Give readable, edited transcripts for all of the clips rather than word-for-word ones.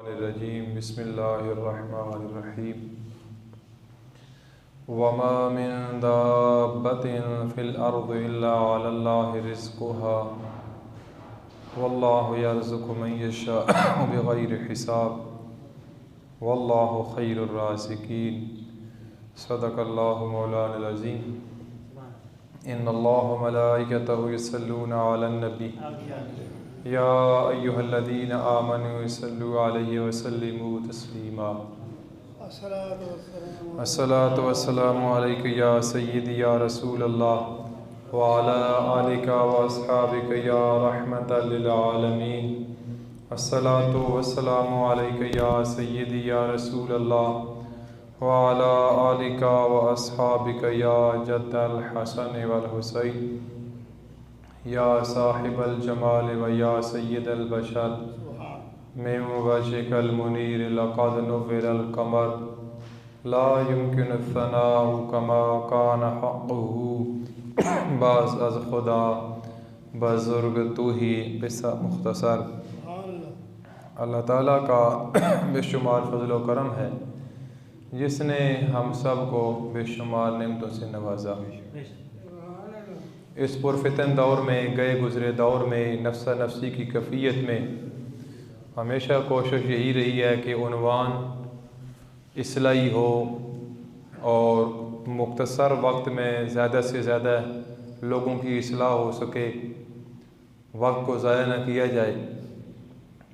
रजीम बिस्मिल्लाहिर्रहमानिर्रहीम वमा मिन दाब्बतिन फिल अर्दि इल्ला अलल्लाहि रिज़्क़ुहा वल्लाहु यर्ज़ुक़ु मन यशाअु बिग़ैरि हिसाब वल्लाहु खैरुर राज़िक़ीन सदक़ल्लाहु मौलाना अज़ीम। इन्नल्लाह व मलाइकतहु युसल्लूना अलन नबी या अय्युहल्लज़ीना आमनू सल्लु अलैहि व सल्लिमू तस्लीमा। अस्सलातु वस्सलामु अलैका या सय्यदी या रसूलल्लाह व अला आलिका व अस्हाबिका या रहमतल लिल आलमीन। अस्सलातु वस्सलामु अलैका या सय्यदी या रसूलल्लाह व अला आलिका व अस्हाबिका या जद्दल हसन वल हुसैन या साहिबल जमाल व या सय्यदल बशर मिन वजहिकल मुनीर लक़द नुव्विरल कमर ला युमकिनु सनाउ कमा कान हक़्क़ुहु बाज़ अज़ खुदा बुज़ुर्ग तू ही बिसा मुख्तसर। अल्लाह ताला का बेशुमार फज़ल व करम है जिसने हम सब को बेशुमार नेमतों से नवाजा। इस पुरफ़ितन दौर में, गए गुज़रे दौर में, नफ्सा नफ्सी की कैफ़ियत में हमेशा कोशिश यही रही है कि उन्वान इस्लाही हो और मुख्तसर वक्त में ज़्यादा से ज़्यादा लोगों की इस्लाह हो सके, वक्त को ज़ाया न किया जाए।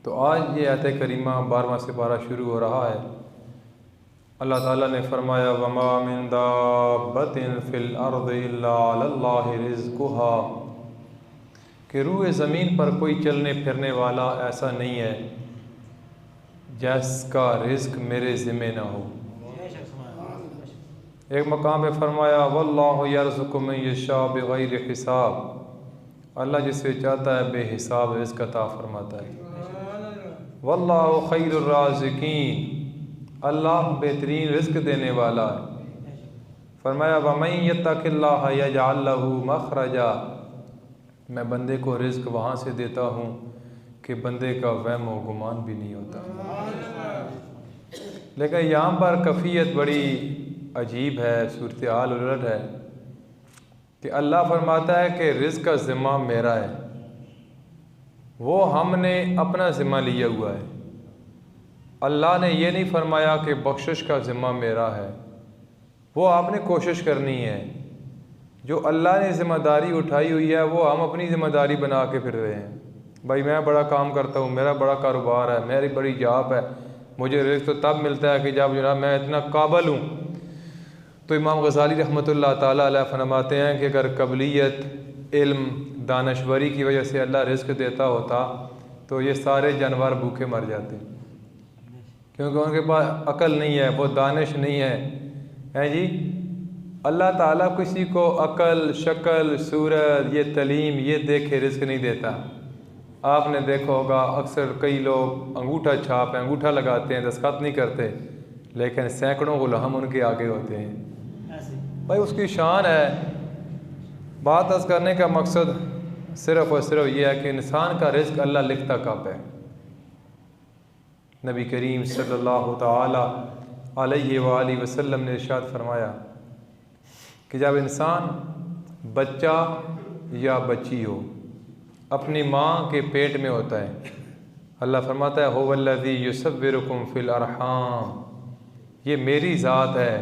तो आज ये आयत करीमा 12वां सिपारा शुरू हो रहा है। अल्लाह ताला ने फरमाया वमा मिन दाब्बतिन फिल अर्दि इल्ला अलल्लाहि रिज़्क़ुहा, कि रूए ज़मीन पर कोई चलने फिरने वाला ऐसा नहीं है जिसका रिज़्क़ मेरे ज़िम्मे ना हो। एक मकाम पे फरमाया वल्लाहु यर्ज़ुक़ु मन यशाअ बिग़ैरि हिसाब, अल्लाह जिसे चाहता है बेहिसाब रिज़्क़ अता फरमाता है। वल्लाहु खैरुर राज़िक़ीन, अल्लाह बेहतरीन रिज़्क़ देने वाला है। फरमाया वमन यत्तक़िल्लाह यजअल लहू मख़रजा, मैं बंदे को रिज़्क़ वहाँ से देता हूँ कि बंदे का वहम व गुमान भी नहीं होता। लेकिन यहाँ पर कैफ़ियत बड़ी अजीब है, सूरत हाल उलट है कि अल्लाह फरमाता है कि रिज़्क़ का ज़िम्मा मेरा है, वो हमने अपना ज़िम्मा लिया हुआ है। अल्लाह ने ये नहीं फरमाया कि बख्शिश का ज़िम्मा मेरा है, वो आपने कोशिश करनी है। जो अल्लाह ने ज़िम्मेदारी उठाई हुई है वो हम अपनी ज़िम्मेदारी बना के फिर रहे हैं। भाई मैं बड़ा काम करता हूँ, मेरा बड़ा कारोबार है, मेरी बड़ी जॉब है, मुझे रिज़्क़ तो तब मिलता है कि जब जनाब मैं इतना काबिल हूँ। तो इमाम गज़ाली रहमतुल्लाह ताला अलैह फरमाते हैं कि अगर कबलियत, इल्म, दानश्वरी की वजह से अल्लाह रिज़्क़ देता होता तो ये सारे जानवर भूखे मर जाते, क्योंकि उनके पास अकल नहीं है, वो दानिश नहीं है जी। अल्लाह ताला किसी को अकल, शक्ल, सूरत, ये तलीम ये देखे रिज़्क़ नहीं देता। आपने देखा होगा अक्सर कई लोग अंगूठा छाप, अंगूठा लगाते हैं, दस्तखत नहीं करते, लेकिन सैकड़ों गुलाम उनके आगे होते हैं। भाई उसकी शान है। बात अर्ज़ करने का मकसद सिर्फ़ और सिर्फ ये है कि इंसान का रिज़्क़ अल्लाह लिखता कब है। नबी करीम सल्लल्लाहु ताला अलैहि वालैहि वसल्लम ने इरशाद फरमाया कि जब इंसान बच्चा या बच्ची हो, अपनी माँ के पेट में होता है, अल्लाह फरमाता है हुवल्लज़ी युसव्विरुकुम फिल अरहाम, ये मेरी ज़ात है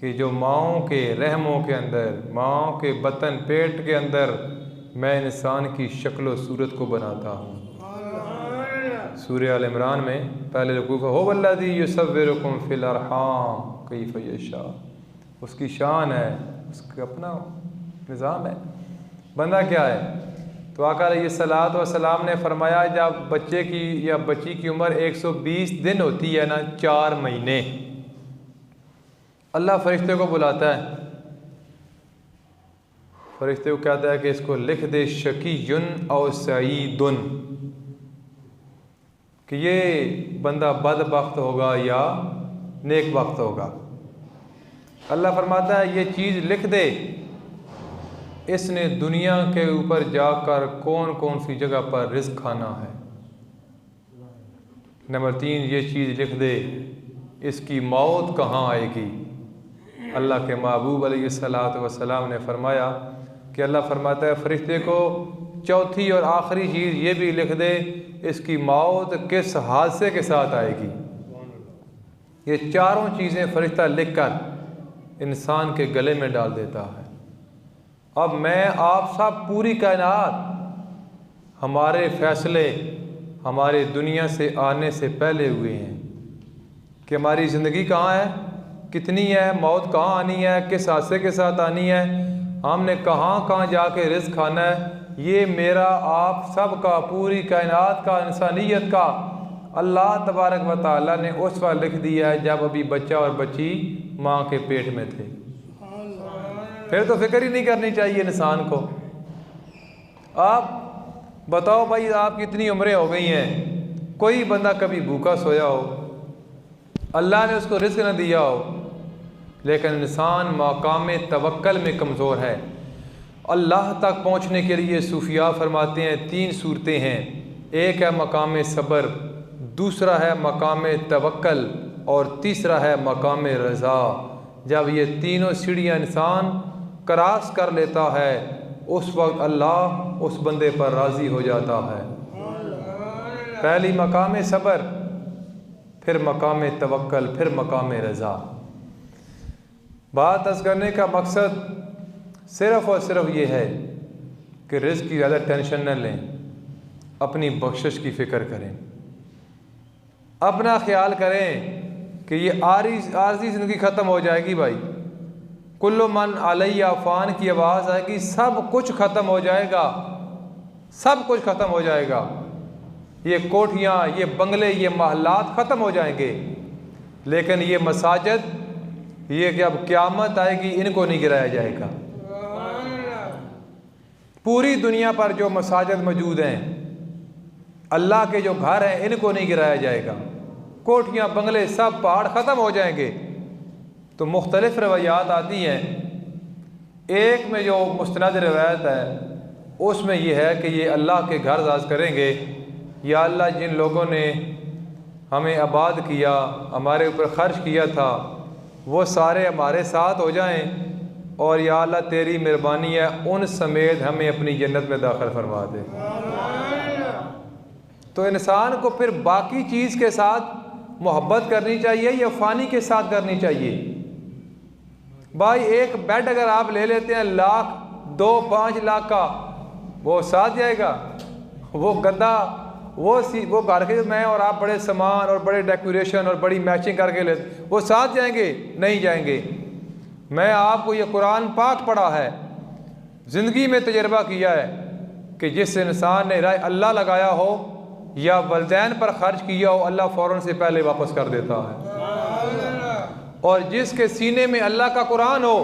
कि जो माँओं के रहमों के अंदर, माँओं के बतन पेट के अंदर मैं इंसान की शक्ल व सूरत को बनाता हूँ। सूरह आल इमरान में पहले रुकू हुवल्लज़ी युसव्विरुकुम फिल अरहाम कैफ़ यशा, उसकी शान है, उसका अपना निज़ाम है। बंदा क्या है? तो आका अलैहिस्सलातु वस्सलाम ने फरमाया जब बच्चे की या बच्ची की उम्र 120 दिन होती है ना, 4 महीने, अल्लाह फरिश्ते को बुलाता है, फरिश्ते को कहता है कि इसको लिख दे शकीयुन और सईदुन, कि ये बंदा बदबख्त होगा या नेक बख्त होगा। अल्लाह फरमाता है ये चीज़ लिख दे, इसने दुनिया के ऊपर जाकर कौन कौन सी जगह पर रिज़्क़ खाना है। नंबर 3 ये चीज़ लिख दे, इसकी मौत कहाँ आएगी। अल्लाह के महबूब अलैहिस्सलातु वस्सलाम ने फरमाया कि अल्लाह फरमाता है फरिश्ते को चौथी और आखिरी चीज़ ये भी लिख दे, इसकी मौत किस हादसे के साथ आएगी। ये चारों चीज़ें फरिश्ता लिख कर इंसान के गले में डाल देता है। अब मैं आप सब पूरी कायनात, हमारे फैसले हमारे दुनिया से आने से पहले हुए हैं कि हमारी ज़िंदगी कहाँ है, कितनी है, मौत कहाँ आनी है, किस हादसे के साथ आनी है, हमने कहाँ कहाँ जाके रिज़्क़ खाना है। ये मेरा आप सब का, पूरी कायनात का, इंसानियत का अल्लाह तबारक व तआला ने उस वक्त लिख दिया है जब अभी बच्चा और बच्ची माँ के पेट में थे। फिर तो फिक्र ही नहीं करनी चाहिए इंसान को। आप बताओ भाई, आप कितनी उम्रें हो गई हैं, कोई बंदा कभी भूखा सोया हो, अल्लाह ने उसको रिज़्क़ न दिया हो, लेकिन इंसान मकाम तवक्कल में कमज़ोर है। अल्लाह तक पहुँचने के लिए सूफिया फरमाते हैं 3 सूरतें हैं। एक है मकाम सब्र, दूसरा है मकाम तवक्कल और तीसरा है मकाम रज़ा। जब ये तीनों सीढ़ियाँ इंसान क्रॉस कर लेता है उस वक्त अल्लाह उस बंदे पर राज़ी हो जाता है। पहली मकाम सब्र, फिर मकाम तवक्कल, फिर मकाम रज़ा। बात अर्ज़ करने का मकसद सिर्फ़ और सिर्फ ये है कि रिज़्क़ की ज़्यादा टेंशन न लें, अपनी बख्शिश की फ़िक्र करें, अपना ख्याल करें कि ये आर्जी ज़िंदगी ख़त्म हो जाएगी। भाई कुल्लु मन अलैया फ़ान की आवाज़ आएगी, सब कुछ ख़त्म हो जाएगा, सब कुछ ख़त्म हो जाएगा। ये कोठियाँ, ये बंगले, ये महलात ख़त्म हो जाएंगे, लेकिन ये मसाजिद, ये जब क़यामत आएगी इनको नहीं गिराया जाएगा। पूरी दुनिया पर जो मसाजिद मौजूद हैं, अल्लाह के जो घर हैं, इनको नहीं गिराया जाएगा। कोठियाँ, बंगले, सब पहाड़ ख़त्म हो जाएंगे। तो मुख्तलिफ़ रवायात आती हैं। एक में जो मुस्तनद रवायत है उसमें यह है कि ये अल्लाह के घर राज करेंगे, या अल्लाह जिन लोगों ने हमें आबाद किया, हमारे ऊपर ख़र्च किया था, वो सारे हमारे साथ हो जाएं, और या अल्लाह तेरी मेहरबानी है उन समेत हमें अपनी जन्नत में दाखिल फरमा दे। तो इंसान को फिर बाकी चीज़ के साथ मोहब्बत करनी चाहिए या फ़ानी के साथ करनी चाहिए। भाई एक बेड अगर आप ले लेते हैं लाख, 2-5 लाख का, वो साथ जाएगा। वो गद्दा, वो घर के मैं और आप बड़े सामान और बड़े डेकोरेशन और बड़ी मैचिंग करके ले, वो साथ जाएंगे? नहीं जाएंगे। मैं आपको ये कुरान पाक पढ़ा है, ज़िंदगी में तजर्बा किया है कि जिस इंसान ने राह अल्लाह लगाया हो या वलदैन पर खर्च किया हो, अल्लाह फ़ौरन से पहले वापस कर देता है। और जिसके सीने में अल्लाह का कुरान हो,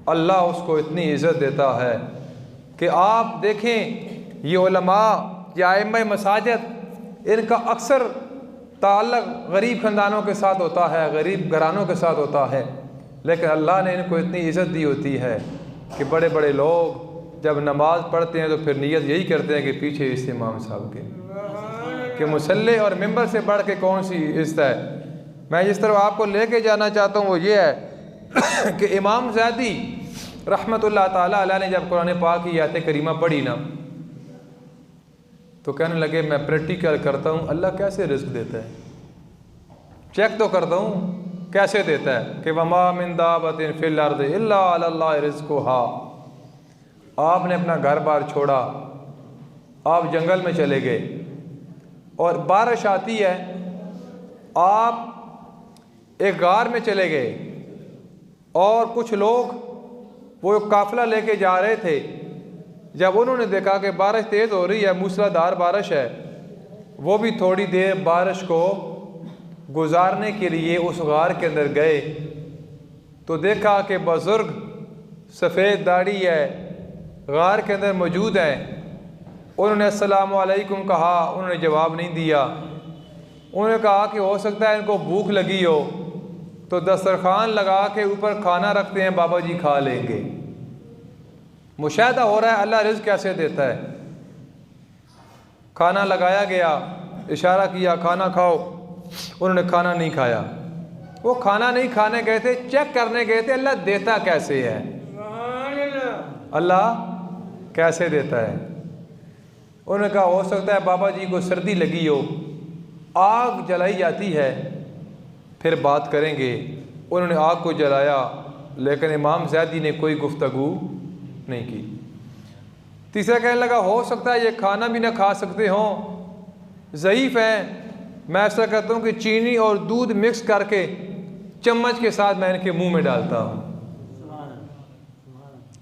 अल्लाह उसको इतनी इज़्ज़त देता है कि आप देखें ये उलमा या आइम्मा मसाजिद, इनका अक्सर ताल्लुक़ गरीब ख़ानदानों के साथ होता है, गरीब घरानों के साथ होता है, लेकिन अल्लाह ने इनको इतनी इज़्ज़त दी होती है कि बड़े बड़े लोग जब नमाज़ पढ़ते हैं तो फिर नियत यही करते हैं कि पीछे इस इमाम साहब के मुसल्ले और मिंबर से बढ़ के कौन सी इज़्ज़त है। मैं जिस तरह आपको लेके जाना चाहता हूँ वो ये है कि इमाम ज़ैदी रहमतुल्लाह ताला अलैह ने जब कुरान पाक की आयत करीमा पढ़ी ना, तो कहने लगे मैं प्रैक्टिकल करता हूँ अल्लाह कैसे रिज़्क़ देता है, चेक तो करता हूँ कैसे देता है कि वमा मिन दाबतिन फिल अर्द इल्ला अल्लाह रिज़्क़ुहा। आपने अपना घर बार छोड़ा, आप जंगल में चले गए और बारिश आती है, आप एक गार में चले गए और कुछ लोग वो काफ़िला लेके जा रहे थे। जब उन्होंने देखा कि बारिश तेज़ हो रही है, मूसलाधार बारिश है, वो भी थोड़ी देर बारिश को गुजारने के लिए उस गार के अंदर गए तो देखा कि बुज़ुर्ग सफ़ेद दाढ़ी है गार के अंदर मौजूद है। उन्होंने अस्सलामु अलैकुम कहा, उन्होंने जवाब नहीं दिया। उन्होंने कहा कि हो सकता है इनको भूख लगी हो, तो दस्तरखान लगा के ऊपर खाना रखते हैं, बाबा जी खा लेंगे। मुशाहिदा हो रहा है अल्लाह रिज़्क़ कैसे देता है। खाना लगाया गया, इशारा किया खाना खाओ, उन्होंने खाना नहीं खाया। वो खाना नहीं खाने गए थे, चेक करने गए थे अल्लाह देता कैसे है, अल्लाह कैसे देता है। उन्होंने कहा हो सकता है बाबा जी को सर्दी लगी हो, आग जलाई जाती है, फिर बात करेंगे। उन्होंने आग को जलाया, लेकिन इमाम ज़ैदी ने कोई गुफ्तगू नहीं की। तीसरा कहने लगा हो सकता है ये खाना भी ना खा सकते हों, ज़ईफ़ हैं, मैं ऐसा करता हूँ कि चीनी और दूध मिक्स करके चम्मच के साथ मैं इनके मुंह में डालता हूँ।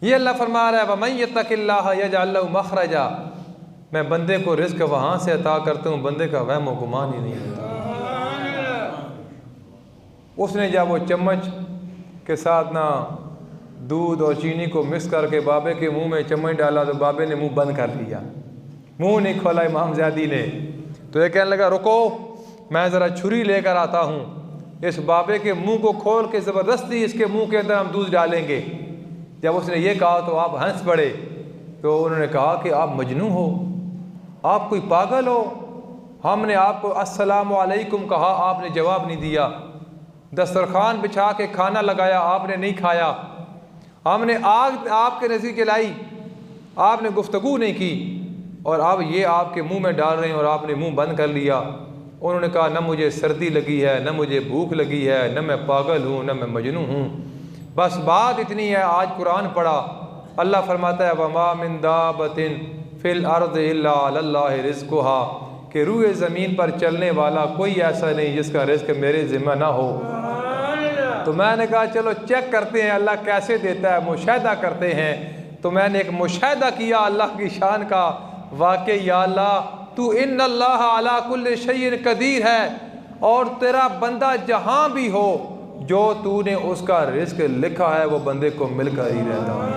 ये अल्लाह फरमा रहा है वमन यत्तक़िल्लाह यजअल लहू मख़रजा, मैं बंदे को रिज़्क़ वहाँ से अता करता हूँ, बंदे का वहम व गुमान ही नहीं होता। उसने जब वो चम्मच के साथ ना दूध और चीनी को मिक्स करके बाबे के मुंह में चम्मच डाला तो बाबे ने मुंह बंद कर लिया, मुंह नहीं खोला इमाम ज़ैदी ने। तो ये कहने लगा रुको, मैं ज़रा छुरी लेकर आता हूँ, इस बाबे के मुंह को खोल के ज़बरदस्ती इसके मुंह के अंदर हम दूध डालेंगे। जब उसने ये कहा तो आप हंस पड़े। तो उन्होंने कहा कि आप मजनू हो, आप कोई पागल हो, हमने आपको अस्सलामु अलैकुम कहा, आपने जवाब नहीं दिया। दस्तरखान बिछा के खाना लगाया, आपने नहीं खाया। हमने आग आपके नज़दीक लाई, आपने गुफ्तगू नहीं की, और अब ये आपके मुंह में डाल रहे हैं और आपने मुंह बंद कर लिया। उन्होंने कहा न मुझे सर्दी लगी है, न मुझे भूख लगी है, न मैं पागल हूँ, न मैं मजनू हूँ, बस बात इतनी है। आज कुरान पढ़ा, अल्लाह फरमाता है वमा मिन दाबतिन फिल अर्द इल्ला अल्लाह रिज़्क़ुहा, कि रूए ज़मीन पर चलने वाला कोई ऐसा नहीं जिसका रिज़्क़ मेरे ज़िम्मा ना हो। तो मैंने कहा चलो चेक करते हैं अल्लाह कैसे देता है, मुशाहिदा करते हैं। तो मैंने एक मुशाहिदा किया अल्लाह की शान का, वाकई या अल्लाह तू इन्नल्लाह अला कुल्लि शैइन कदीर है, और तेरा बंदा जहाँ भी हो जो तूने उसका रिज़्क़ लिखा है वो बंदे को मिलकर ही रहता है।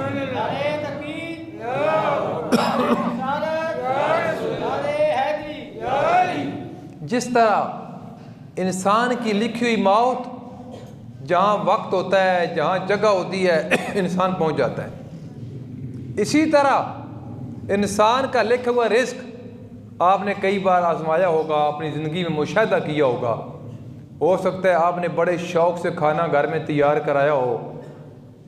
जिस तरह इंसान की लिखी हुई मौत जहाँ वक्त होता है, जहाँ जगह होती है, इंसान पहुँच जाता है, इसी तरह इंसान का लिखा हुआ रिज़्क़ आपने कई बार आजमाया होगा, अपनी ज़िंदगी में मुशाहिदा किया होगा। हो सकता है आपने बड़े शौक़ से खाना घर में तैयार कराया हो,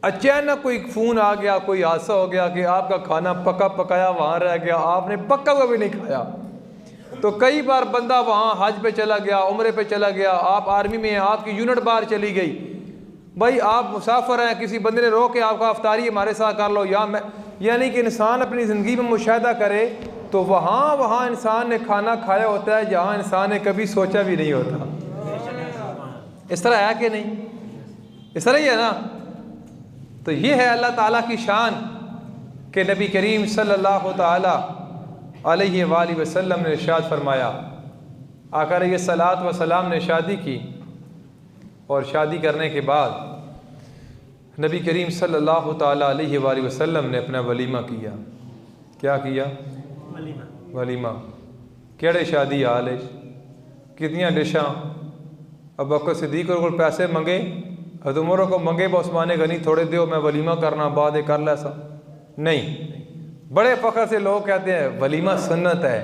अचानक कोई फ़ोन आ गया, कोई हादसा हो गया कि आपका खाना पका पकाया वहाँ रह गया, आपने पका हुआ भी नहीं खाया। तो कई बार बंदा वहाँ हज पे चला गया, उम्रे पे चला गया, आप आर्मी में हैं, आपकी यूनिट बाहर चली गई, भाई आप मुसाफिर हैं, किसी बंदे ने रोक के आपका अफ्तारी हमारे साथ कर लो, या मैं यानी कि इंसान अपनी ज़िंदगी में मुशाहिदा करे तो वहाँ इंसान ने खाना खाया होता है जहाँ इंसान ने कभी सोचा भी नहीं होता। इस तरह है कि नहीं? इस तरह ही है ना। तो ये है अल्लाह ताला की शान कि नबी करीम सल्लल्लाहु ताला अलैहि वसल्लम ने इरशाद फरमाया, आका अलैहिस्सलात व सलाम ने शादी की, और शादी करने के बाद नबी करीम सल्लल्लाहु ताला अलैहि वसल्लम ने अपना वलीमा किया। क्या किया? वलीमा। केड़े शादी हाल है, कितनियाँ डिशा। अब बकर सिद्दीक को पैसे मंगे, हज़रत उमर को मंगे, उस्मान गनी थोड़े दो, मैं वलीमा करना बाद कर ला सा। नहीं, बड़े फ़ख्र से लोग कहते हैं वलीमा सुन्नत है।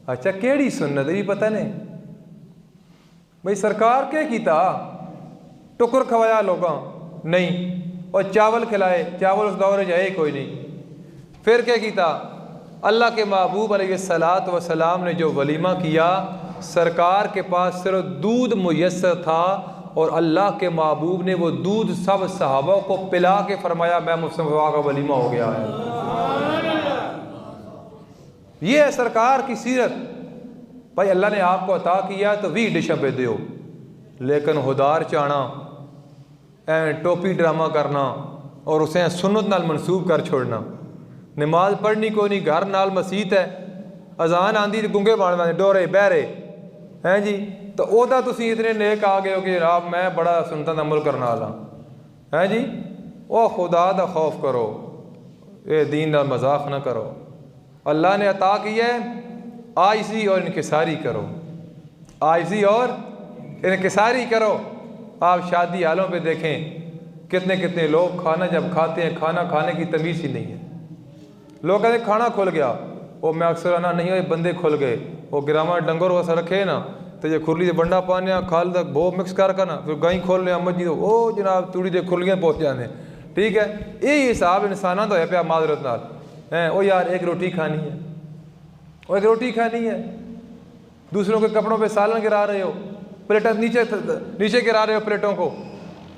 अच्छा केड़ी सुन्नत है भी पता नहीं भाई, सरकार क्या कीता? टुकर खवाया लोगों नहीं, और चावल खिलाए, चावल उस दौर में है कोई नहीं। फिर क्या कीता? अल्लाह के महबूब अलैहिस्सलात व सलाम ने जो वलीमा किया, सरकार के पास सिर्फ दूध मुयस्सर था, और अल्लाह के महबूब ने वो दूध सब सहाबा को पिला के फरमाया मैं मुस्तफ़ा का वलीमा हो गया है। ये है सरकार की सीरत। भाई अल्लाह ने आपको अता किया तो 20 डिशा पे दो, लेकिन हुदार चाना, टोपी ड्रामा करना और उसे सुन्नत नाल मनसूब कर छोड़ना। नमाज पढ़नी कोई नहीं, घर नाल मसीत है, अजान आंदी तो गुंगे बाण में डोरे बहरे हैं जी, तो ओदा तुसी इतने नेक आ गए हो कि जनाब मैं बड़ा सुन्नतां दा अमल करने वाला है जी। ओ खुदा दा खौफ करो, ये दीन दा मजाक ना करो। अल्लाह ने अता किया है, आइज़ी और इनकिसारी करो, आइज़ी और इनकिसारी करो। आप शादी हालों पे देखें कितने कितने लोग खाना जब खाते हैं, खाना खाने की तमीज़ ही नहीं है। लोग कहते खाना खुल गया, वो मैं अक्सर आना नहीं हो, बंदे खुल गए, वो गिरामा डंगर वैसा रखे ना तो ये खुरली से बंडा पाने खाल तक भो मिक्स कर ना फिर गाई खोल लिया मस्जिद वो जनाब तूड़ी दे खुरलियाँ पहुँच जाने। ठीक है, यही हिसाब इंसाना तो है पे माजरत नाल हैं। ओ यार एक रोटी खानी है, और एक रोटी खानी है, दूसरों के कपड़ों पे सालन गिरा रहे हो, प्लेटें नीचे गिरा रहे हो प्लेटों को,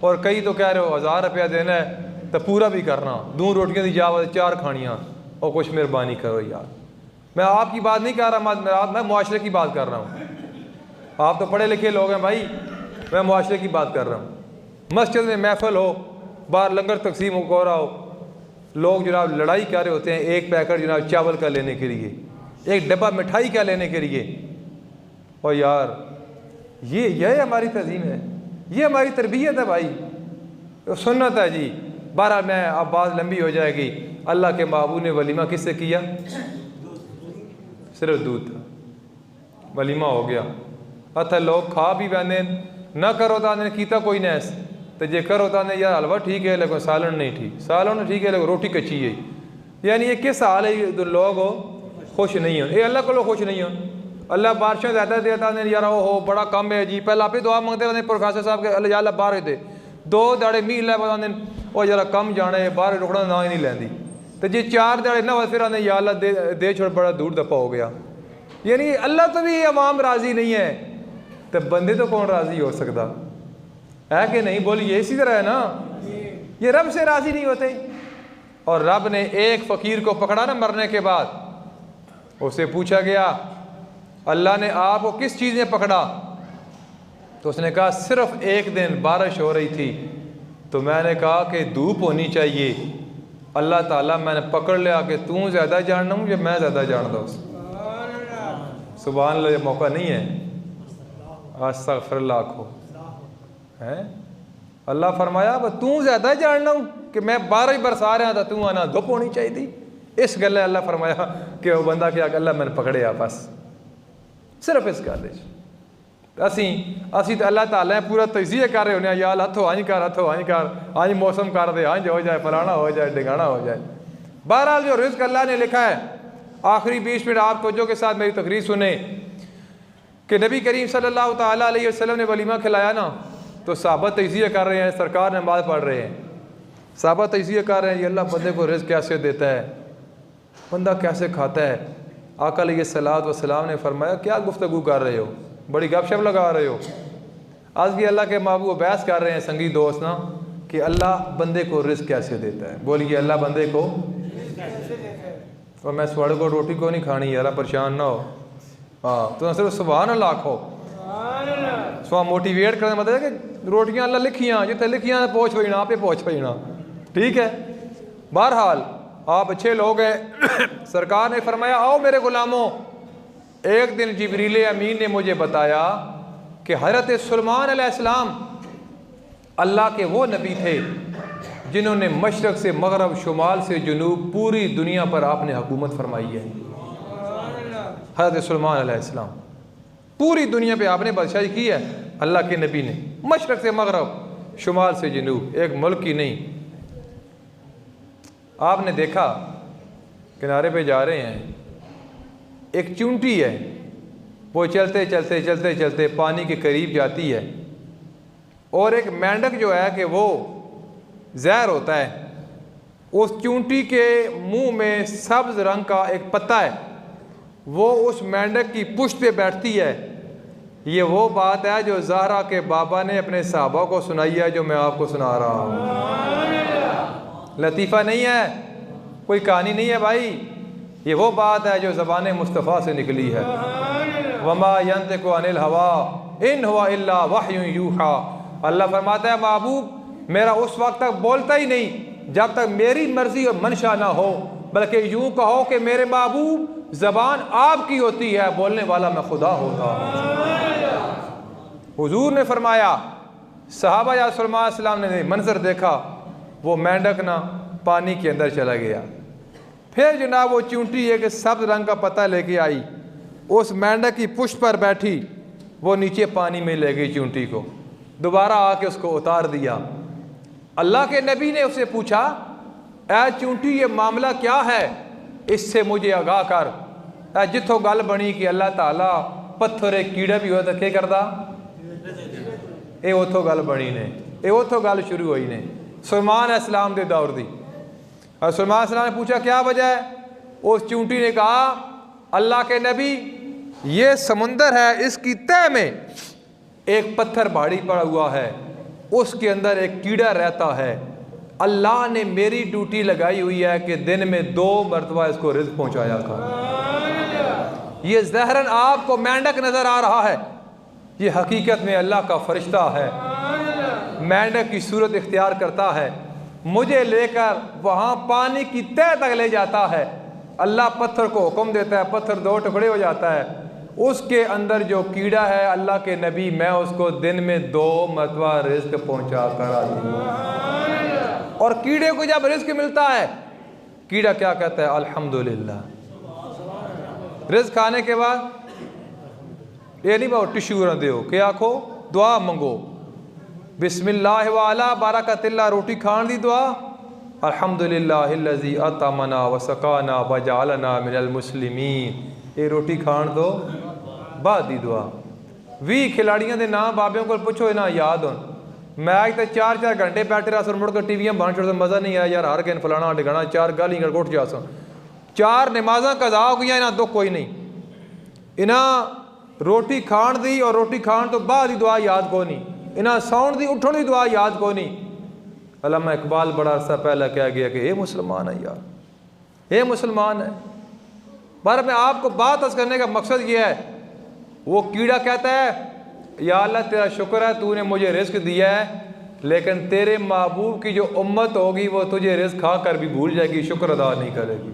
और कई तो कह रहे हो 1000 रुपया देना है तो पूरा भी करना, 2 रोटियाँ दी जावा 4 खानियाँ, और कुछ मेहरबानी करो यार। मैं आपकी बात नहीं कर रहा, मैं मुआशरे की बात कर रहा हूँ। आप तो पढ़े लिखे लोग हैं भाई, मैं मुआशरे की बात कर रहा हूँ। मस्जिद में महफिल हो, बाहर लंगर तकसीम हो रहा हो, लोग जनाब लड़ाई कर रहे होते हैं एक पैकेट जनाब चावल का लेने के लिए, एक डब्बा मिठाई का लेने के लिए। और यार ये हमारी तज़ीम है, ये हमारी तरबियत है भाई, तो सुन्नत है जी। बारह मैं अब बात लंबी हो जाएगी। अल्लाह के महबूब ने वलीमा किससे किया? सिर्फ दूध था, वलीमा हो गया। अथ लोग खा भी वैंदे न करो ताने कीता कोई नैस, तो जे करो ताने यार हलवा ठीक है लेकिन सालन नहीं ठीक, सालन ठीक है लेकिन रोटी कच्ची है। यानी ये किस हाल है, तो लोग खुश नहीं हो, ये अल्लाह को लोग खुश नहीं हो। अल्लाह बारिशें ज़्यादा देता नहीं यार, हो बड़ा कम है जी। पहले आप ही दुआ मंगते रहते प्रोफेसर साहब के, अल्लाह अल्लाह बाहर होते 2 दाड़े मील लै पता दिन और जरा कम जाने बाहर रुकना ना ही नहीं लैंदी, तो जी 4 दाड़े ना फिर आने या अल्लाह दे छोड़ बड़ा दूर दफा हो गया। यानी अल्लाह तो भी अवाम राज़ी नहीं है, तो बंदे तो कौन राज़ी हो सकता है कि नहीं? बोलिए, इसी तरह है ना, ये रब से राज़ी नहीं होते। और रब ने एक फ़कीर को पकड़ा ना मरने के बाद, उससे पूछा गया अल्लाह ने आपको किस चीज़ में पकड़ा? तो उसने कहा सिर्फ एक दिन बारिश हो रही थी, तो मैंने कहा कि धूप होनी चाहिए। अल्लाह ताला मैंने पकड़ लिया कि तू ज़्यादा जानना हूँ या मैं ज़्यादा जानता हूँ। सुभान अल्लाह, ये मौका नहीं है अस्तग़फिरुल्लाह को है। अल्लाह फरमाया तू ज़्यादा जानना हूँ कि मैं बारिश बरसा रहा था, तू आना धुप होनी चाहिए थी। इस गल अल्लाह फरमाया कि वह बंदा क्या अल्लाह मैंने पकड़े आ, बस सिर्फ इस गल असी तो अल्लाह ताला पूरा तज़िया कर रहे होने यार हथो आँज कर, हथो आँज कर, आँज मौसम कर दे, आँज हो जाए, फलाना हो जाए, ढिगाना हो जाए। बहरहाल जो रिज़्क़ अल्लाह ने लिखा है, आखिरी 20 मिनट आप तवज्जो के साथ मेरी तकरीर सुने कि नबी करीम सल्लल्लाहु ताला अलैहि वसल्लम ने वलीमा खिलाया ना, तो सहाबा तज़िया कर रहे हैं, सरकार नमाज़ पढ़ रहे हैं, सहाबा तज़िया कर रहे हैं, ये अल्लाह बंदे को रिज़्क़ कैसे देता है, बंदा कैसे खाता है। आका अलैहिस्सलातु वस्सलाम ने फरमाया क्या गुफ्तगू कर रहे हो, बड़ी गपशप लगा रहे हो। आज भी अल्लाह के महबूब बहस कर रहे हैं संगी दोस्त ना कि अल्लाह बंदे को रिज़्क़ कैसे देता है। बोलिए अल्लाह बंदे को और मैं स्वाड़ को रोटी को नहीं खानी यार, परेशान ना हो। हाँ तो सिर्फ सुभान अल्लाह आखो, सो मोटिवेट करने मतलब है कि रोटियां अल्लाह लिखियाँ जितने लिखियाँ पहुँच पड़ना आप पहुँच पड़ना। ठीक है, बहरहाल आप अच्छे लोग हैं। सरकार ने फरमाया आओ मेरे गुलामों, एक दिन जिब्रील अमीन ने मुझे बताया कि हज़रत सुलेमान अलैहिस्सलाम अल्लाह के वो नबी थे जिन्होंने मशरक़ से मगरब, शुमाल से जुनूब, पूरी दुनिया पर आपने हुकूमत फरमाई है। हज़रत सुलेमान अलैहिस्सलाम पूरी दुनिया पे आपने बादशाही की है, अल्लाह के नबी ने, मशरक़ से मगरब, शुमाल से जुनूब, एक मुल्क की नहीं। आपने देखा किनारे पे जा रहे हैं, एक चूंटी है, वो चलते चलते चलते चलते पानी के करीब जाती है, और एक मेंढक जो है कि वो जहर होता है, उस चूंटी के मुंह में सब्ज़ रंग का एक पत्ता है, वो उस मेंढक की पुश्त पे बैठती है। ये वो बात है जो ज़हरा के बाबा ने अपने सहाबा को सुनाई है, जो मैं आपको सुना रहा हूँ। लतीफ़ा नहीं है, कोई कहानी नहीं है भाई, ये वो बात है जो ज़बान मुस्तफ़ा से निकली है। वमा यंतिकु अनिल हवा इन हुवा इल्ला वह्युन यूहा। अल्लाह फरमाता है महबूब मेरा उस वक्त तक बोलता ही नहीं जब तक मेरी मर्जी और मंशा ना हो, बल्कि यूँ कहो कि मेरे महबूब ज़बान आपकी होती है, बोलने वाला मैं खुदा होता हूँ। हुजूर ने फरमाया, सहाबा या सल्लल्लाहु अलैहि वसल्लम ने मंजर देखा, वो मेंढक ना पानी के अंदर चला गया। फिर जनाब वो चूंटी एक सब्ज़ रंग का पत्ता लेके आई, उस मेंढक की पुष्ट पर बैठी, वो नीचे पानी में ले गई चूंटी को, दोबारा आके उसको उतार दिया। अल्लाह के नबी ने उससे पूछा ऐ चूंटी ये मामला क्या है, इससे मुझे आगाह कर। जिथों गल बनी कि अल्लाह ताला पत्थर एक कीड़ा भी हो तो क्या करता, ये उतों गल बनी ने, ये उतों गल शुरू हुई ने सुलेमान इस्लाम के दौर की। और सुलेमान इस्लाम ने पूछा क्या वजह है? उस चूंटी ने कहा अल्लाह के नबी ये समुंदर है, इसकी तह में एक पत्थर भारी पड़ा हुआ है, उसके अंदर एक कीड़ा रहता है। अल्लाह ने मेरी ड्यूटी लगाई हुई है कि दिन में 2 मरतबा इसको रिज़्क़ पहुंचाया कर। ये ज़हरन आपको मेंढक नज़र आ रहा है, ये हकीकत में अल्लाह का फरिश्ता है, मेंढक की सूरत इख्तियार करता है, मुझे लेकर वहाँ पानी की तह तक ले जाता है। अल्लाह पत्थर को हुक्म देता है, पत्थर 2 टुकड़े हो जाता है, उसके अंदर जो कीड़ा है अल्लाह के नबी मैं उसको दिन में 2 मरतबा रिज़्क़ पहुँचा कर आती हूँ। और कीड़े को जब रिज़्क़ मिलता है, कीड़ा क्या कहता है? अल्हम्दुलिल्लाह। रिज़्क़ खाने के बाद ये नहीं भाव टिश्यू न दो, क्या आखो? दुआ मंगो, बिस्मिल्लाह वाला बारकतिल्लाह, रोटी खान दी दुआ, अल्हम्दुलिल्लाहिल्लज़ी अतमना व सकाना व जअलना मिनल मुस्लिमीन। ये रोटी खान दो बाद दी दुआ। 20 खिलाड़ियों के नाम बाबियों को पुछो, इन्हें याद हो। मैच तो 4-4 घंटे बैठे रहा, मुड़ कर टीवियां बन छोड़, मज़ा नहीं आया यार, हार गए फलाना टिकाना, 4 गाली उठ जा सो, 4 नमाजा कज़ा हो गई, इन्हें दुख कोई नहीं। इन्हें रोटी खान दी और रोटी खान तो बाद ही दुआ याद को नहीं, इन्हें सौन दी उठने की दुआ याद को नहीं। अल्लामा इकबाल बड़ा अरसा पहले कह गया कि ये मुसलमान है यार, ये मुसलमान है। पर मैं आपको बात अर्ज़ करने का मकसद ये है, वो कीड़ा कहता है या अल्लाह तेरा शुक्र है तूने मुझे रिज़्क़ दिया है, लेकिन तेरे महबूब की जो उम्मत होगी वो तुझे रिज़्क़ खा कर भी भूल जाएगी, शुक्र अदा नहीं करेगी।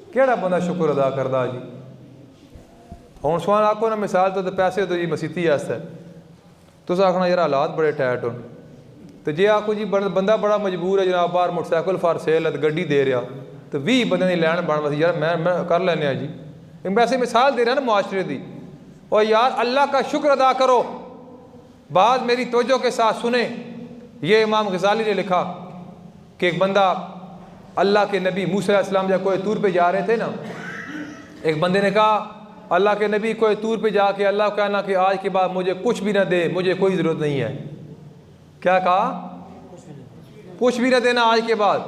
केड़ा बंदा शुक्र अदा करदा जी? हुण सुन आखो ना, मिसाल तो पैसे तो जी मसीती आस्ते तुस आखना यार हालात बड़े टाइट हो, तो जे आखो जी बंदा बड़ा मजबूर है जनाब, बाहर मोटरसाइकिल फॉर सेल है तो गड्डी दे रहा, तो 20 बंदे की लैन बन बस यार मैं कर लेने जी, वैसे मिसाल दे रहा ना मुआशरे की। और यार अल्लाह का शुक्र अदा करो। बात मेरी तवज्जो के साथ सुने, ये इमाम गज़ाली ने लिखा कि एक बंदा अल्लाह के नबी मूसा अलैहिस्सलाम जब कोई तूर पे जा रहे थे ना, एक बंदे ने कहा अल्लाह के नबी कोई तूर पे जाके अल्लाह को कहना कि आज के बाद मुझे कुछ भी ना दे, मुझे कोई ज़रूरत नहीं है। क्या कहा? कुछ भी ना देना आज के बाद।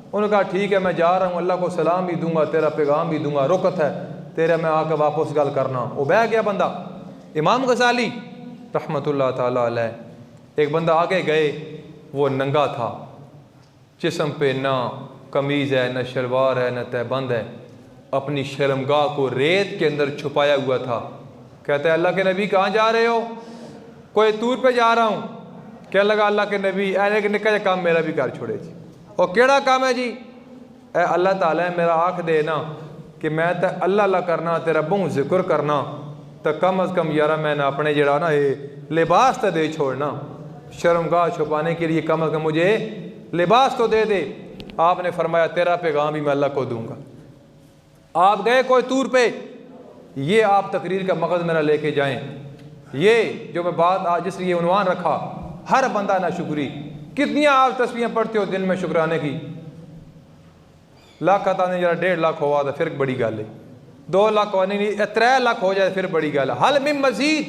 उन्होंने कहा ठीक है मैं जा रहा हूँ, अल्लाह को सलाम भी दूंगा, तेरा पैगाम भी दूंगा, रुकत है तेरा, मैं आकर वापस गल करना। वो बह गया बंदा। इमाम गज़ाली रहमतुल्लाह ताला अलैह, एक बंदा आगे गए, वो नंगा था, जिस्म पे ना कमीज़ है, न शलवार है, न तहबंद है, अपनी शर्मगाह को रेत के अंदर छुपाया हुआ था। कहते हैं अल्लाह के नबी कहाँ जा रहे हो? कोई तूर पे जा रहा हूँ। क्या लगा अल्लाह के नबी ऐसे निका जा काम मेरा भी कर छोड़े जी। और केड़ा काम है जी? ए अल्लाह ताला मेरा आख दे ना कि मैं तो अल्लाह अल्लाह करना, तेरा बहु जिक्र करना, तो कम अज़ कम यारा मैंने अपने जड़ा ना ये लिबास तो दे छोड़ना, शर्मगाह छुपाने के लिए कम अज़ कम मुझे लिबास तो दे दे। आपने फरमाया तेरा पैगाम भी मैं अल्लाह को दूंगा। आप गए कोई तूर पे, ये आप तकरीर का मकसद मेरा लेके जाएं, ये जो मैं बात आज जिस लिए उन्वान रखा, हर बंदा ना शुक्री। कितनी आप तस्बीहें पढ़ते हो दिन में शुक्राने की? लाख आता नहीं, जरा 1.5 लाख हुआ तो फिर बड़ी गल है, 2 लाख होने नहीं 3 लाख हो जाए फिर बड़ी गल है। हल मिन मजीद,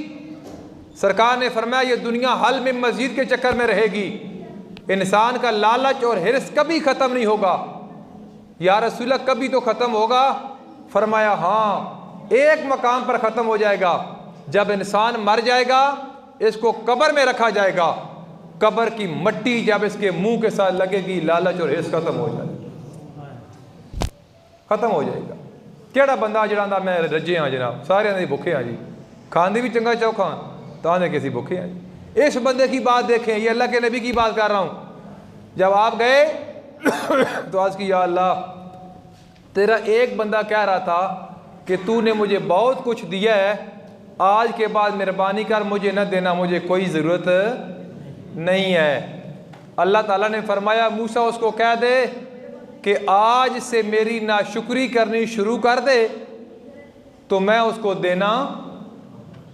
सरकार ने फरमाया ये दुनिया हल मिन मजीद के चक्कर में रहेगी। इंसान का लालच और हिर्स कभी ख़त्म नहीं होगा। या रसूल कभी तो ख़त्म होगा? फरमाया हाँ, एक मकाम पर ख़त्म हो जाएगा, जब इंसान मर जाएगा, इसको कब्र में रखा जाएगा, कब्र की मट्टी जब इसके मुंह के साथ लगेगी, लालच और हिर्स खत्म हो जाएगा, खत्म हो जाएगा। केड़ा बंदा जड़ा मैं रजे हाँ जनाब, सारे भुखे हाँ जी, खाने भी चंगा चाओ खान, ताने किसी भुखे हाँ जी। इस बंदे की बात देखें, ये अल्लाह के नबी की बात कर रहा हूँ। जब आप गए तो आज की या अल्लाह, तेरा एक बंदा कह रहा था कि तूने मुझे बहुत कुछ दिया है, आज के बाद मेहरबानी कर मुझे न देना, मुझे कोई ज़रूरत नहीं है। अल्लाह ताला ने फरमाया मूसा उसको कह दे कि आज से मेरी नाशुक्री करनी शुरू कर दे, तो मैं उसको देना,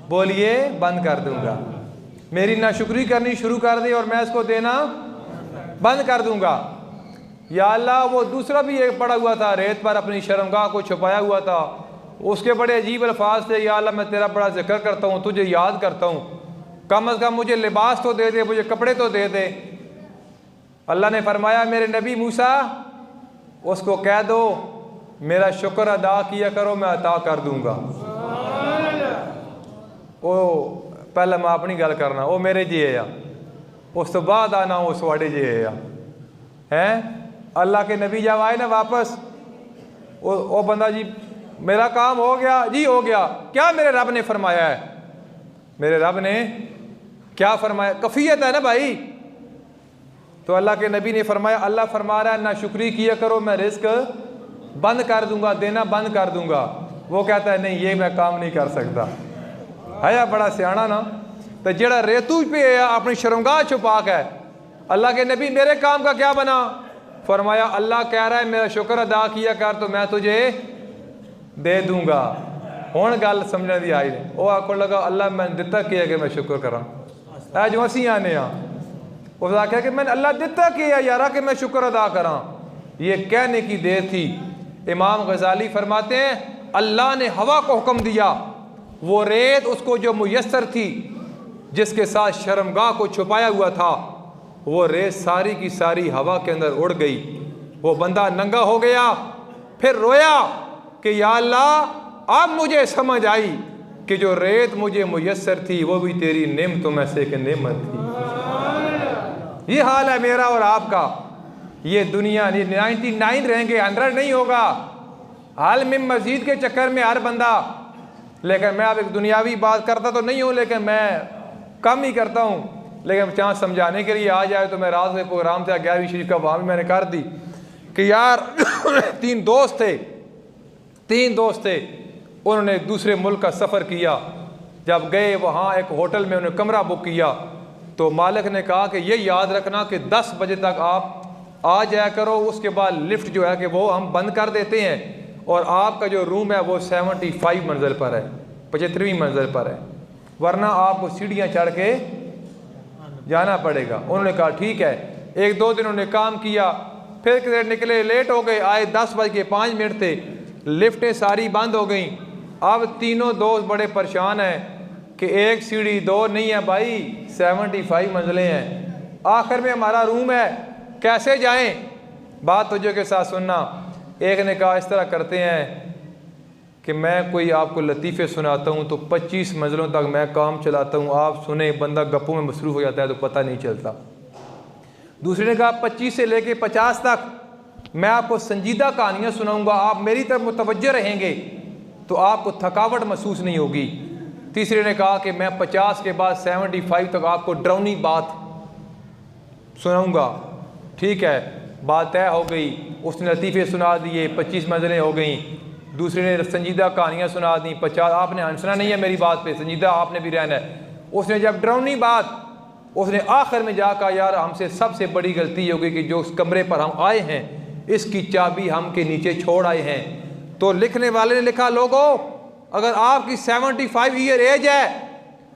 बोलिए, बंद कर दूंगा। मेरी नाशुक्री करनी शुरू कर दे और मैं इसको देना बंद कर दूंगा। या अल्लाह वो दूसरा भी एक पड़ा हुआ था रेत पर अपनी शर्मगाह को छुपाया हुआ था, उसके बड़े अजीब अल्फाज थे, या अल्लाह मैं तेरा बड़ा जिक्र करता हूँ, तुझे याद करता हूँ, कम अज़ कम मुझे लिबास तो दे दे, मुझे कपड़े तो दे दे। अल्लाह ने फरमाया मेरे नबी मूसा उसको कह दो मेरा शुक्र अदा किया करो, मैं अता कर दूँगा। वो पहले मैं अपनी गल करना, वो मेरे जी है, उस तो बाद आना वो स्वाड़े जी है। अल्लाह के नबी जब आए ना वापस, वो बंदा जी मेरा काम हो गया जी, हो गया। क्या मेरे रब ने फरमाया है? मेरे रब ने क्या फरमाया? कफ़ियत है ना भाई। तो अल्लाह के नबी ने फरमाया, अल्लाह फरमा रहा है ना शुक्री किया करो, मैं रिस्क बंद कर दूंगा, देना बंद कर दूंगा। वो कहता है नहीं, ये मैं काम नहीं कर सकता। है या बड़ा सियाना ना। तो जेड़ा रेतू पे है अपनी शर्मगाह छुपा के, अल्लाह के नबी मेरे काम का क्या बना? फरमाया अल्लाह कह रहा है मेरा शुक्र अदा किया कर तो मैं तुझे दे दूंगा। हुण गल समझने दी आई ने। वो आखो लगा अल्लाह मैं दिता कि है कि मैं शुक्र करा, है जो असी आने उस आख्या कि मैंने अल्लाह दिता कि है यारा कि मैं शुक्र अदा करा। ये कहने की देर थी। इमाम गजाली फरमाते हैं अल्लाह ने हवा को हुक्म दिया, वो रेत उसको जो मुयस्सर थी जिसके साथ शर्मगाह को छुपाया हुआ था, वो रेत सारी की सारी हवा के अंदर उड़ गई। वो बंदा नंगा हो गया, फिर रोया कि या अल्लाह अब मुझे समझ आई कि जो रेत मुझे मुयस्सर थी वो भी तेरी नेमतों में से एक नेमत थी। ये हाल है मेरा और आपका। ये दुनिया 99 रहेंगे, 100 नहीं होगा। हाल में मस्जिद के चक्कर में हर बंदा, लेकिन मैं अब एक दुनियावी बात करता तो नहीं हूँ, लेकिन मैं कम ही करता हूँ। लेकिन चांस समझाने के लिए आ जाए तो मैं रात में प्रोग्राम था 11वीं शरीफ का, वहाँ भी मैंने कर दी कि यार तीन दोस्त थे, उन्होंने एक दूसरे मुल्क का सफ़र किया। जब गए वहाँ एक होटल में उन्होंने कमरा बुक किया तो मालिक ने कहा कि ये याद रखना कि 10 बजे तक आप आ जाया करो, उसके बाद लिफ्ट जो है कि वो हम बंद कर देते हैं और आपका जो रूम है वो 75 मंजिल पर है, 75वीं मंजिल पर है, वरना आपको सीढ़ियाँ चढ़ के जाना पड़ेगा। उन्होंने कहा ठीक है। 1-2 दिन उन्होंने काम किया, फिर किधर निकले, लेट हो गए, आए 10:05 थे, लिफ्टें सारी बंद हो गई। अब तीनों दोस्त बड़े परेशान हैं कि एक सीढ़ी 2 नहीं है भाई, 75 मंजिलें हैं, आखिर में हमारा रूम है, कैसे जाएं? बात तुझे के साथ सुनना। एक ने कहा इस तरह करते हैं कि मैं कोई आपको लतीफ़े सुनाता हूँ तो 25 मंजिलों तक मैं काम चलाता हूँ, आप सुने, बंदा गप्पों में मसरूफ़ हो जाता है तो पता नहीं चलता। दूसरे ने कहा 25 से लेके 50 तक मैं आपको संजीदा कहानियाँ सुनाऊँगा, आप मेरी तरफ मुतवज्जो रहेंगे तो आपको थकावट महसूस नहीं होगी। तीसरे ने कहा कि मैं 50 के बाद 75 तक आपको डरावनी बात सुनाऊँगा। ठीक है, बात तय हो गई। उसने लतीफ़े सुना दिए, 25 मंजिलें हो गई। दूसरे ने संजीदा कहानियाँ सुना दी, 50। आपने हंसना नहीं है मेरी बात पे, संजीदा आपने भी रहना है। उसने जब डरावनी बात, उसने आखिर में जाकर यार हमसे सबसे बड़ी गलती हो गई कि जो उस कमरे पर हम आए हैं इसकी चाबी हम के नीचे छोड़ आए हैं। तो लिखने वाले ने लिखा, लोगों अगर आपकी 75 ईयर एज है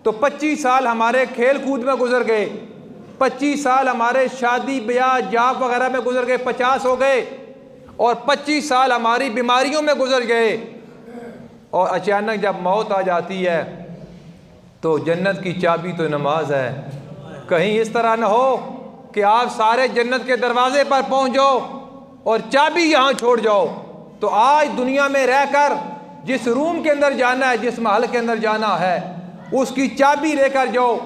तो 25 साल हमारे खेल कूद में गुजर गए, 25 साल हमारे शादी ब्याह जॉब वगैरह में गुजर गए, 50 हो गए, और 25 साल हमारी बीमारियों में गुजर गए। और अचानक जब मौत आ जाती है तो जन्नत की चाबी तो नमाज है। कहीं इस तरह न हो कि आप सारे जन्नत के दरवाजे पर पहुंच जाओ और चाबी यहाँ छोड़ जाओ। तो आज दुनिया में रहकर जिस रूम के अंदर जाना है, जिस महल के अंदर जाना है, उसकी चाबी लेकर जाओ।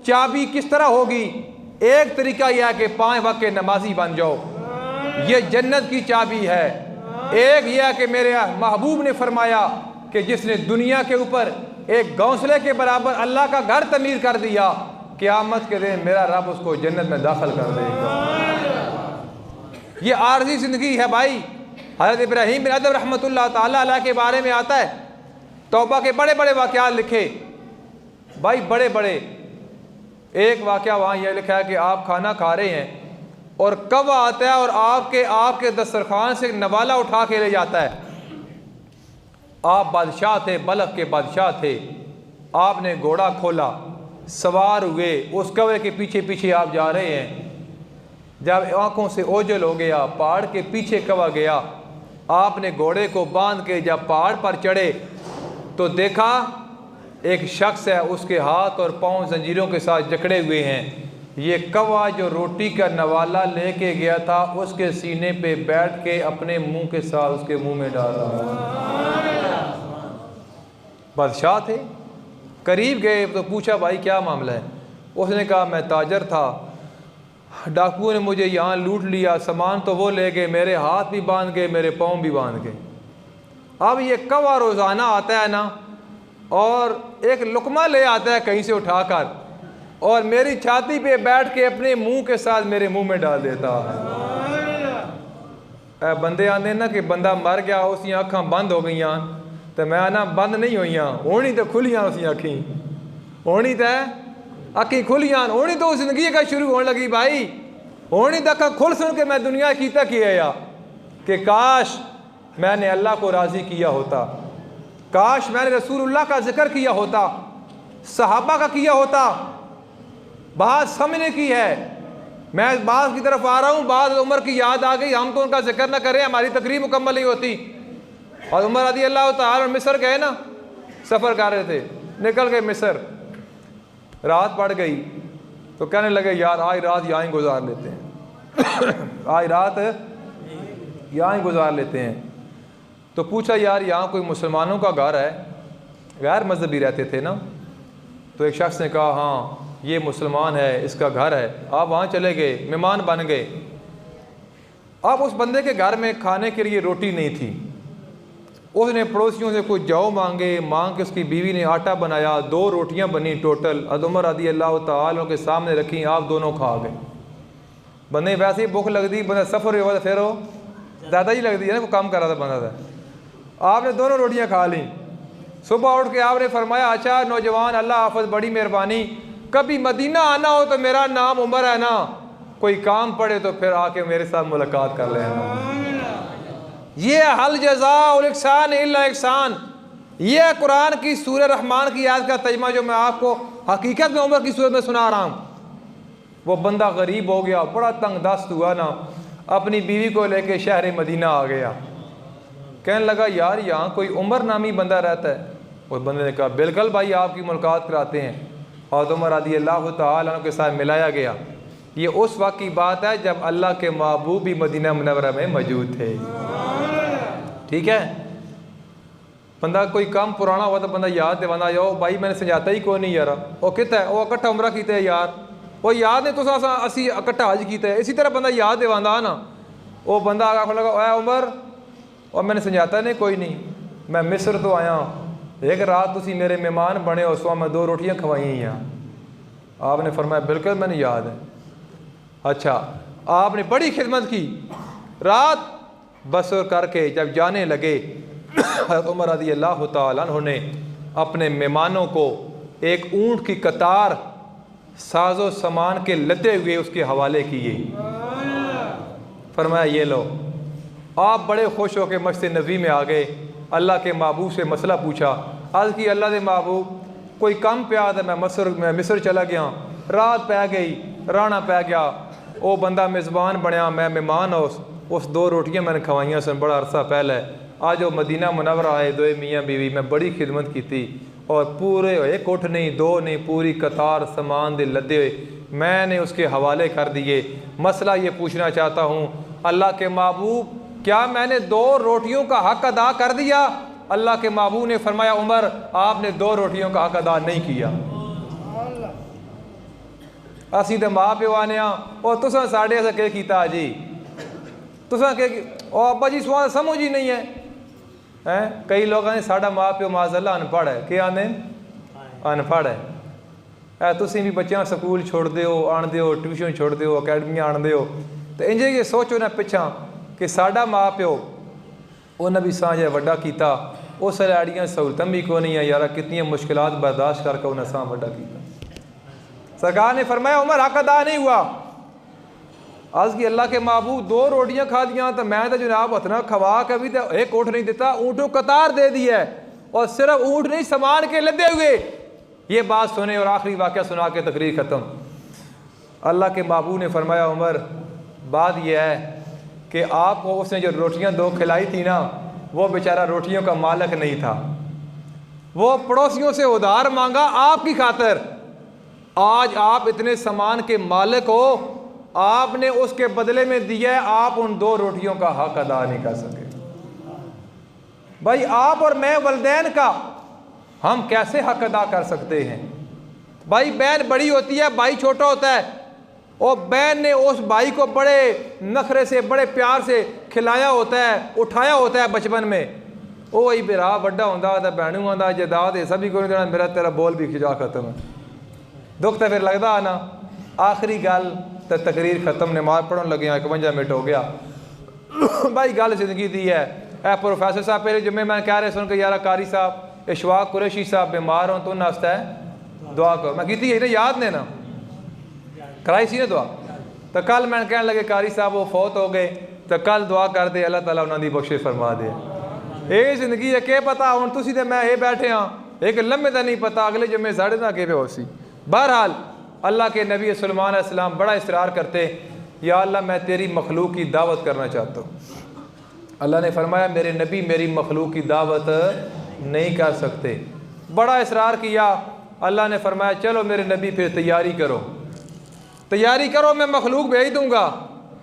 चाबी किस तरह होगी? एक तरीका यह है कि 5 वक्त के नमाजी बन जाओ, ये जन्नत की चाबी है। एक यह है कि मेरे महबूब ने फरमाया कि जिसने दुनिया के ऊपर एक घोंसले के बराबर अल्लाह का घर तमीर कर दिया, क़यामत के दिन मेरा रब उसको जन्नत में दाखिल कर देगा। ये आर्जी ज़िंदगी है भाई। हज़रत इब्राहीम बिन अदहम रहमतुल्लाह ताला अलैह के बारे में आता है, तौबा के बड़े बड़े वाक़यात लिखे भाई, बड़े बड़े। एक वाक़या वहाँ यह लिखा है कि आप खाना खा रहे हैं और कौवा आता है और आपके दस्तरखान से नवाला उठा के ले जाता है। आप बादशाह थे, बलख के बादशाह थे, आपने घोड़ा खोला, सवार हुए, उस कौवे के पीछे पीछे आप जा रहे हैं। जब आंखों से ओझल हो गया, पहाड़ के पीछे कवा गया, आपने घोड़े को बांध के जब पहाड़ पर चढ़े तो देखा एक शख्स है, उसके हाथ और पांव जंजीरों के साथ जकड़े हुए हैं। ये कौवा जो रोटी का नवाला लेके गया था उसके सीने पे बैठ के अपने मुंह के साथ उसके मुंह में डाल रहा। बादशाह थे, करीब गए तो पूछा भाई क्या मामला है। उसने कहा मैं ताजर था, डाकुओं ने मुझे यहाँ लूट लिया, सामान तो वो ले गए, मेरे हाथ भी बांध गए, मेरे पाँव भी बांध गए। अब ये कौवा रोज़ाना आता है ना और एक लुकमा ले आता है कहीं से उठाकर और मेरी छाती पे बैठ के अपने मुंह के साथ मेरे मुंह में डाल देता है। बंदे आते ना कि बंदा मर गया, उसकी अखा बंद हो गई, तो मैं आना बंद नहीं हुई, होनी तो खुलियाँ उसकी अखी, होनी तो अखी खुलियाँ, होनी तो जिंदगी का शुरू होने लगी भाई, होनी तो अखा खुल सुन के मैं दुनिया कीता किया या कि काश मैंने अल्लाह को राज़ी किया होता, काश मैंने रसूलुल्लाह का जिक्र किया होता, सहाबा का किया होता। बात समझने की है, मैं इस बात की तरफ आ रहा हूँ, बाद उमर की याद आ गई, हम तो उनका जिक्र ना करें हमारी तकरीर मुकम्मल नहीं होती। और उमर रज़ी अल्लाह तआला मिस्र गए ना, सफ़र कर रहे थे, निकल गए मिस्र, रात पड़ गई तो कहने लगे यार आज रात यहाँ ही गुजार लेते हैं आज रात यहाँ ही गुजार लेते हैं। तो पूछा यार यहाँ कोई मुसलमानों का घर है, गैर मजहबी रहते थे ना, तो एक शख्स ने कहा हाँ ये मुसलमान है, इसका घर है। आप वहाँ चले गए, मेहमान बन गए। अब उस बंदे के घर में खाने के लिए रोटी नहीं थी, उसने पड़ोसियों से कुछ जौ मांगे, मांग के उसकी बीवी ने आटा बनाया, 2 रोटियां बनी टोटल, उमर रज़ी अल्लाह तआला के सामने रखी, आप दोनों खा गए। बंदे वैसे ही भूख लगती, बंदा सफ़र हुआ था फिर वो ज़्यादा ही लगती है ना, वो काम कर रहा था बंदा था। आपने दोनों रोटियाँ खा ली, सुबह उठ के आपने फरमाया अच्छा नौजवान अल्लाह हाफ़िज़ बड़ी मेहरबानी, कभी मदीना आना हो तो मेरा नाम उमर है ना, कोई काम पड़े तो फिर आके मेरे साथ मुलाकात कर लेना। ये हल जज़ाउल इहसान इल्ला इहसान, ये कुरान की सूरह रहमान की आयत का तर्जुमा जो मैं आपको हकीकत में उमर की सूरत में सुना रहा हूँ। वो बंदा गरीब हो गया, बड़ा तंग दस्त हुआ ना, अपनी बीवी को लेके शहर मदीना आ गया। कहने लगा यार यहाँ कोई उमर नामी बंदा रहता है। उस बंदे ने कहा बिल्कुल भाई आपकी मुलाकात कराते हैं, और उमर रज़ी अल्लाह तआला अन्हु के साथ मिलाया गया। ये उस वक्त की बात है जब अल्लाह के महबूब भी मदीना मुनव्वरा में मौजूद थे। ठीक है, बंदा कोई काम पुराना हुआ तो बंदा याद दिवाना जाओ भाई मैंने समझाता ही कोई नहीं यार, वो कितना है वो इकट्ठा उमरा किया है यार, वो याद नहीं तो असी इकट्ठा हज किया है, इसी तरह बंदा याद दिवाना ना। वो बंदा आगा लगा उमर, और मैंने समझाता नहीं कोई नहीं, मैं मिस्र तो आया, एक रात तुसी मेरे मेहमान बने उस वक्त मैं 2 रोटियाँ खवाई हैं। आपने फरमाया बिल्कुल मैंने याद है। अच्छा, आपने बड़ी खिदमत की, रात बसर करके जब जाने लगे उमर रज़ी अल्लाह तआला अन्हु ने अपने मेहमानों को एक ऊँट की कतार साजो सामान के लदे हुए उसके हवाले किए। फरमाया ये लो। आप बड़े खुश होकर मस्जिद नबी में आ गए, अल्लाह के महबूब से मसला पूछा, आज की अल्लाह के महबूब कोई कम प्या था, मैं मिस्र चला गया, रात पै गई, राना पै गया, वो बंदा मेज़बान बनया, मैं मेहमान उस 2 रोटियां मैंने खवाइयां सन बड़ा अरसा पहले, आज वो मदीना मुनव्वरा आए 2 मियाँ बीवी, मैं बड़ी खिदमत की थी और पूरे एक उठ नहीं 2 नहीं पूरी कतार सामान दे लदे हुए मैंने उसके हवाले कर दिए। मसला ये पूछना चाहता हूँ अल्लाह के महबूब क्या मैंने 2 रोटियों का हक अदा कर दिया? अल्लाह के महबूब ने फरमाया उमर आपने 2 रोटियों का हक अदा नहीं किया। असी तो माँ प्यो आने और तुसा साढ़े ऐसा क्या किया जी, तुसा के अब्बा जी सुहा समझ ही नहीं है। हैं कई लोग आने साढ़ा माँ प्यो माज़अल्लाह अनपढ़ है, क्या आने अनपढ़ है। तुसी भी बच्चों स्कूल छोड़ दो आन दो, ट्यूशन छोड़ दो, अकैडमियाँ आन दो, तो इंजे ये सोचो ना पिछा कि साढ़ा माँ प्यो उन्हें भी सांझे वड्डा किया, उस लैड़ियाँ सहूलतां भी को नहीं है यार, कितनी मुश्किलात बर्दाश्त करके उन्हें सां वड्डा किया। सरकार ने फरमाया उमर हक अदा नहीं हुआ। आज की अल्लाह के महबूब 2 रोटियां खा दियाँ तो मैं तो जनाब उतना खवा कभी तो एक ऊँट नहीं देता, ऊँटों कतार दे दी है और सिर्फ ऊँट नहीं सामान के लदे हुए। ये बात सुने और आखिरी वाक़या सुना के तकरीर ख़त्म। अल्लाह के महबूब ने फरमाया उमर बात यह है कि आपको उसने जो रोटियां 2 खिलाई थी ना, वो बेचारा रोटियों का मालिक नहीं था, वो पड़ोसियों से उधार मांगा आपकी खातिर। आज आप इतने सामान के मालिक हो, आपने उसके बदले में दिया है, आप उन 2 रोटियों का हक अदा नहीं कर सके। भाई आप और मैं वलदैन का हम कैसे हक अदा कर सकते हैं? भाई बहन बड़ी होती है, भाई छोटा होता है, और बहन ने उस भाई को बड़े नखरे से, बड़े प्यार से खिलाया होता है, उठाया होता है बचपन में। वो वही बिरा बड़ा होंदा भैनू आंदा जदाद सभी को नहीं देना, मेरा तेरा बोल भी खिजा खत्म है। दुख तो फिर लगता है ना। आखिरी गल तो तकरीर खत्म, नमाज पढ़न लगे 51 मिनट हो गया। भाई गल जिंदगी दी है। प्रोफेसर साहब पहले जुम्मे मैं कह रहे सुन के यार कारी साहब इशफाक कुरैशी साहब बीमार हो तो नाश्ता है दुआ करो। मैं की थी याद ने ना कराई सी ना दुआ, तो कल मैं कहने लगे कारी साहब वो फौत हो गए, तो कल दुआ कर दे अल्लाह ताला उन्होंने बख्शिश फरमा दे। ये जिंदगी है क्या पता हुण तुसीं ते मैं ये बैठे हाँ, एक लम्हे का नहीं पता अगले जुम्मे साढ़े ना किवें हो सी। बहरहाल अल्लाह के नबी सल्लल्लाहु अलैहि वसल्लम बड़ा इसरार करते, या अल्लाह मैं तेरी मखलूक की दावत करना चाहता हूँ। अल्लाह ने फरमाया मेरे नबी मेरी मखलूक की दावत नहीं कर सकते। बड़ा इसरार किया, अल्लाह ने फरमाया चलो मेरे नबी फिर तैयारी करो, तैयारी करो, मैं मखलूक भेज दूंगा।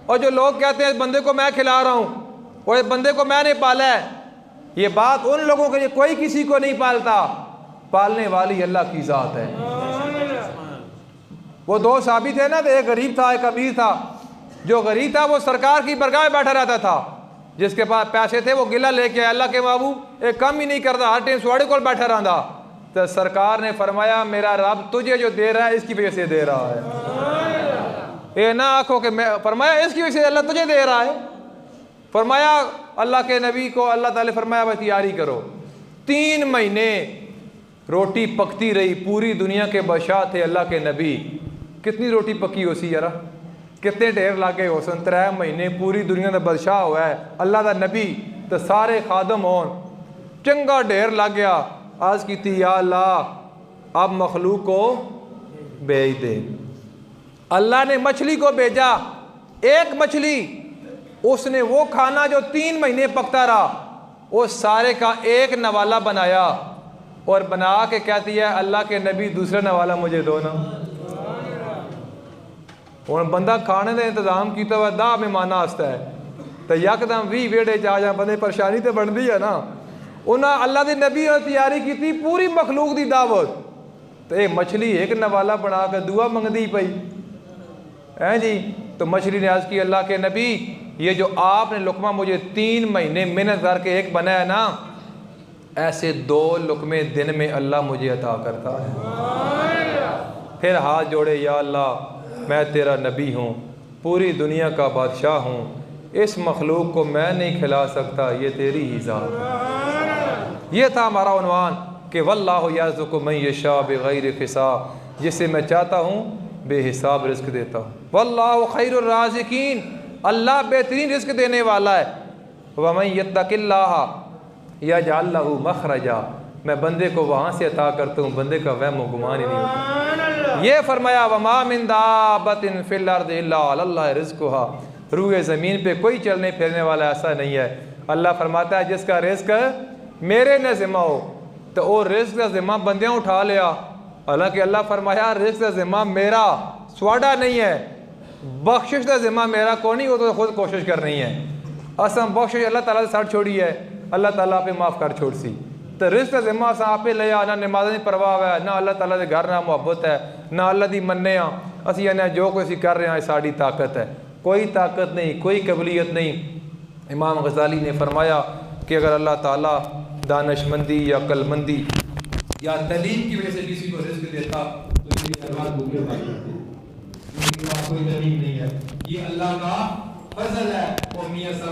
और जो लोग कहते हैं इस बंदे को मैं खिला रहा हूँ और इस बंदे को मैंने पाला है, ये बात उन लोगों के लिए कोई किसी को नहीं पालता, पालने वाली अल्लाह की ज़ात है। वो 2 साहबी थे ना, तो एक गरीब था एक अमीर था। जो गरीब था वो सरकार की बरगाह में बैठा रहता था, जिसके पास पैसे थे वो गिला लेके आया, अल्लाह के महबूब एक काम ही नहीं करता, हर टाइम स्वाड़े को बैठा रहता। तो सरकार ने फरमाया मेरा रब तुझे जो दे रहा है इसकी वजह से दे रहा है। ये ना आंखों के मैं फरमाया इसकी वजह से अल्लाह तुझे दे रहा है। फरमाया अल्लाह के नबी को अल्लाह ताला फरमाया भाई तैयारी करो। 3 महीने रोटी पकती रही, पूरी दुनिया के बादशाह थे अल्लाह के नबी। कितनी रोटी पकी हो सी यार, कितने ढेर लागे हो सन। 3 महीने पूरी दुनिया का बादशाह हुआ है अल्लाह का नबी, तो सारे खादम होन चंगा ढेर लग गया। आज की थी या अल्लाह अब मखलूक को भेज दे। अल्लाह ने मछली को भेजा, एक मछली, उसने वो खाना जो 3 महीने पकता रहा वो सारे का एक नवाला बनाया और बना के कहती है अल्लाह के नबी दूसरा नवाला मुझे दो ना। और बंदा खाने का इंतजाम किया हुआ 10 मेहमाना आस्ता है, तो यकदम 20 वेड़े च आ जा बंदे परेशानी तो बनती है ना। उन्हें अल्लाह के नबी ने तैयारी की थी पूरी मखलूक की दावत, तो ये मछली एक नवाला बना के दुआ मंगती पई है जी। तो मछली ने अर्ज की अल्लाह के नबी ये जो आपने लुकमा मुझे 3 महीने मेहनत करके एक बनाया ना, ऐसे 2 लुकमे दिन में अल्लाह मुझे अता करता है। फिर हाथ जोड़े या अल्लाह मैं तेरा नबी हूँ, पूरी दुनिया का बादशाह हूँ, इस मखलूक को मैं नहीं खिला सकता, ये तेरी ही ज़ात है। ये था हमारा उन्वान कि वल्लाहु यर्ज़ुक़ु मन यशा बिग़ैरि हिसाब, जिसे मैं चाहता हूँ बेहिसाब रिस्क देता हूँ। वल्लाहु खैरुर राज़िक़ीन, अल्लाह बेहतरीन रिस्क देने वाला है। वमन यत्तक़िल्लाह यजअल लहू मख़रजा, मैं बंदे को वहाँ से अता करता हूँ बंदे का वहम व गुमान ही नहीं होता। ये फरमाया वमा मिन दाब्बतिन फिल अर्दि इल्ला अलल्लाहि रिज़्क़ुहा, रूए ज़मीन पे कोई चलने फिरने वाला ऐसा नहीं है। अल्लाह फरमाता है जिसका रिज़्क़ मेरे ने ज़िम्मा हो तो वो रिज़्क़ का ज़िम्मा बंदियाँ उठा लिया। हालांकि अल्लाह फरमाया रिज़्क़ का ज़िम्मा मेरा स्वाडा नहीं है, बख्शिश का ज़िम्मा मेरा को नहीं, वो तो खुद कोशिश करनी है। असम बख्शिश अल्लाह ताला से साथ छोड़ी है, अल्लाह ताला पे माफ़ कर छोड़ सी। तो रिज़्क़ का ज़िम्मा अस आपे लिया, ना नमाज़ की परवाह है, ना अल्लाह ताला के घर ना मुहब्बत है, ना अल्लाह की मन्ने असी आने जो कुछ असी कर रहे हैं साड़ी ताकत है, कोई ताकत नहीं, कोई कबलियत नहीं। इमाम गज़ाली ने फरमाया कि अगर अल्लाह ताला दानशमंदी या अक्लमंदी या तलीम की वजह से किसी को रिज़्क़ देता तो इसकी सरवार भूखे मर जाते, कोई तलीम नहीं है, ये अल्लाह का फजल है। और मियां